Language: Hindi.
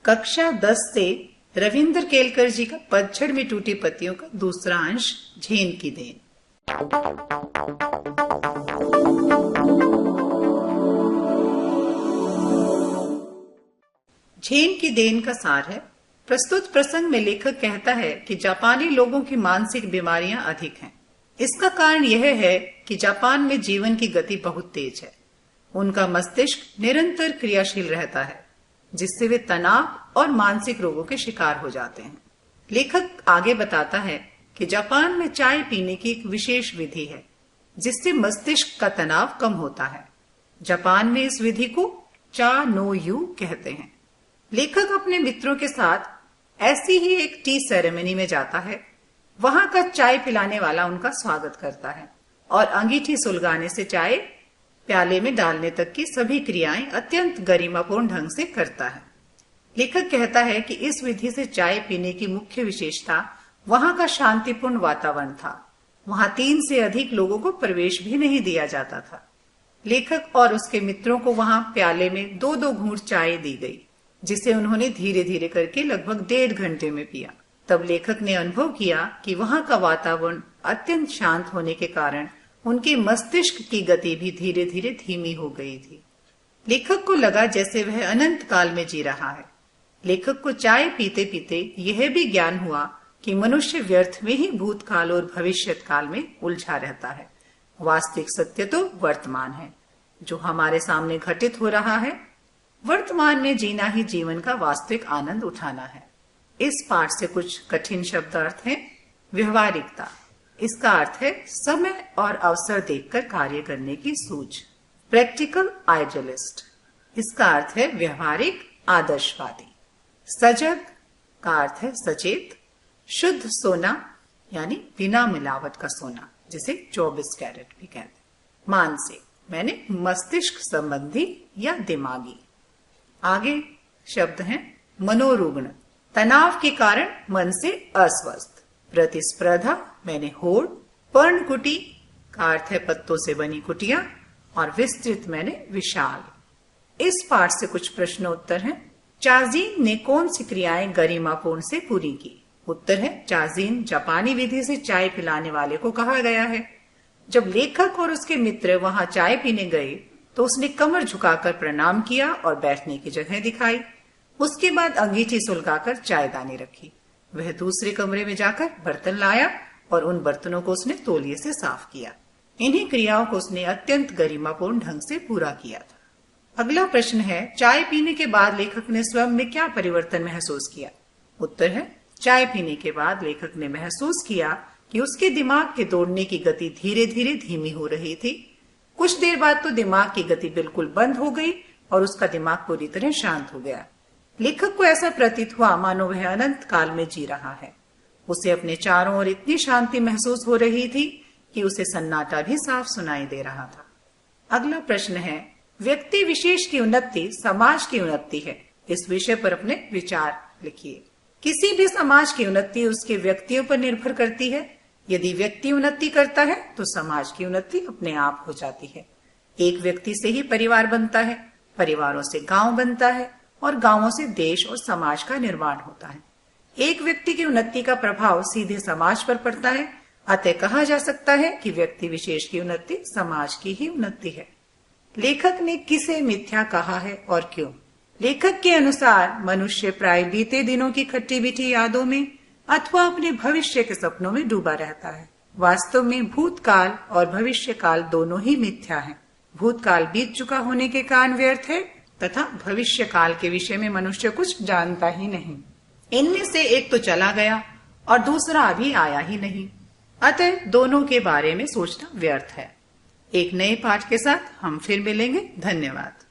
कक्षा 10 से रविंद्र केलकर जी का पतझड़ में टूटी पत्तियों का दूसरा अंश झेन की देन। झेन की देन का सार है। प्रस्तुत प्रसंग में लेखक कहता है कि जापानी लोगों की मानसिक बीमारियां अधिक हैं। इसका कारण यह है कि जापान में जीवन की गति बहुत तेज है। उनका मस्तिष्क निरंतर क्रियाशील रहता है, जिससे वे तनाव और मानसिक रोगों के शिकार हो जाते हैं। लेखक आगे बताता है कि जापान में चाय पीने की एक विशेष विधि है, जिससे मस्तिष्क का तनाव कम होता है। जापान में इस विधि को चा नो यू कहते हैं। लेखक अपने मित्रों के साथ ऐसी ही एक टी सेरेमनी में जाता है। वहां का चाय पिलाने वाला उनका स्वागत करता है और अंगीठी सुलगाने से चाय प्याले में डालने तक की सभी क्रियाएं अत्यंत गरिमापूर्ण ढंग से करता है। लेखक कहता है कि इस विधि से चाय पीने की मुख्य विशेषता वहां का शांतिपूर्ण वातावरण था। वहां 3 से अधिक लोगों को प्रवेश भी नहीं दिया जाता था। लेखक और उसके मित्रों को वहां प्याले में 2-2 घूंट चाय दी गई, जिसे उन्होंने धीरे धीरे करके लगभग 1.5 घंटे में पिया। तब लेखक ने अनुभव किया कि वहां का वातावरण अत्यंत शांत होने के कारण उनके मस्तिष्क की गति भी धीरे धीरे धीमी हो गई थी। लेखक को लगा जैसे वह अनंत काल में जी रहा है। लेखक को चाय पीते पीते यह भी ज्ञान हुआ कि मनुष्य व्यर्थ में ही भूतकाल और भविष्य काल में उलझा रहता है। वास्तविक सत्य तो वर्तमान है, जो हमारे सामने घटित हो रहा है। वर्तमान में जीना ही जीवन का वास्तविक आनंद उठाना है। इस पाठ से कुछ कठिन शब्दार्थ हैं। व्यवहारिकता, इसका अर्थ है समय और अवसर देखकर कार्य करने की सूझ। प्रैक्टिकल आइडियलिस्ट, इसका अर्थ है व्यवहारिक आदर्शवादी। सजग का अर्थ है सचेत। शुद्ध सोना यानी बिना मिलावट का सोना, जिसे 24 कैरेट भी कहते हैं। मानसिक मैंने मस्तिष्क संबंधी या दिमागी। आगे शब्द हैं मनोरुग्ण, तनाव के कारण मन से अस्वस्थ। प्रतिस्पर्धा मैंने होड़। पर्णकुटी का अर्थ है पत्तों से बनी कुटिया, और विस्तृत मैंने विशाल। इस पाठ से कुछ प्रश्न उत्तर हैं। चाजीन ने कौन सी क्रियाएं गरिमापूर्ण से पूरी की? उत्तर है चाजीन जापानी विधि से चाय पिलाने वाले को कहा गया है। जब लेखक और उसके मित्र वहां चाय पीने गए तो उसने कमर झुकाकर प्रणाम किया और बैठने की जगह दिखाई। उसके बाद अंगीठी सुलगाकर चायदानी रखी। वह दूसरे कमरे में जाकर बर्तन लाया और उन बर्तनों को उसने तौलिए से साफ किया। इन्हीं क्रियाओं को उसने अत्यंत गरिमापूर्ण ढंग से पूरा किया था। अगला प्रश्न है, चाय पीने के बाद लेखक ने स्वयं में क्या परिवर्तन महसूस किया? उत्तर है चाय पीने के बाद लेखक ने महसूस किया कि उसके दिमाग के दौड़ने की गति धीरे धीरे धीमी हो रही थी। कुछ देर बाद तो दिमाग की गति बिल्कुल बंद हो गई और उसका दिमाग पूरी तरह शांत हो गया। लेखक को ऐसा प्रतीत हुआ मानो वह अनंत काल में जी रहा है। उसे अपने चारों ओर इतनी शांति महसूस हो रही थी कि उसे सन्नाटा भी साफ सुनाई दे रहा था। अगला प्रश्न है, व्यक्ति विशेष की उन्नति समाज की उन्नति है। इस विषय पर अपने विचार लिखिए। किसी भी समाज की उन्नति उसके व्यक्तियों पर निर्भर करती है। यदि व्यक्ति उन्नति करता है तो समाज की उन्नति अपने आप हो जाती है। एक व्यक्ति से ही परिवार बनता है, परिवारों से गांव बनता है और गांवों से देश और समाज का निर्माण होता है। एक व्यक्ति की उन्नति का प्रभाव सीधे समाज पर पड़ता है। अतः कहा जा सकता है कि व्यक्ति विशेष की उन्नति समाज की ही उन्नति है। लेखक ने किसे मिथ्या कहा है और क्यों? लेखक के अनुसार मनुष्य प्राय बीते दिनों की खट्टी मीठी यादों में अथवा अपने भविष्य के सपनों में डूबा रहता है। वास्तव में भूतकाल और भविष्य काल दोनों ही मिथ्या हैं। भूतकाल बीत चुका होने के कारण व्यर्थ है तथा भविष्य काल के विषय में मनुष्य कुछ जानता ही नहीं। इनमें से एक तो चला गया और दूसरा अभी आया ही नहीं। अतः दोनों के बारे में सोचना व्यर्थ है। एक नए पाठ के साथ हम फिर मिलेंगे। धन्यवाद।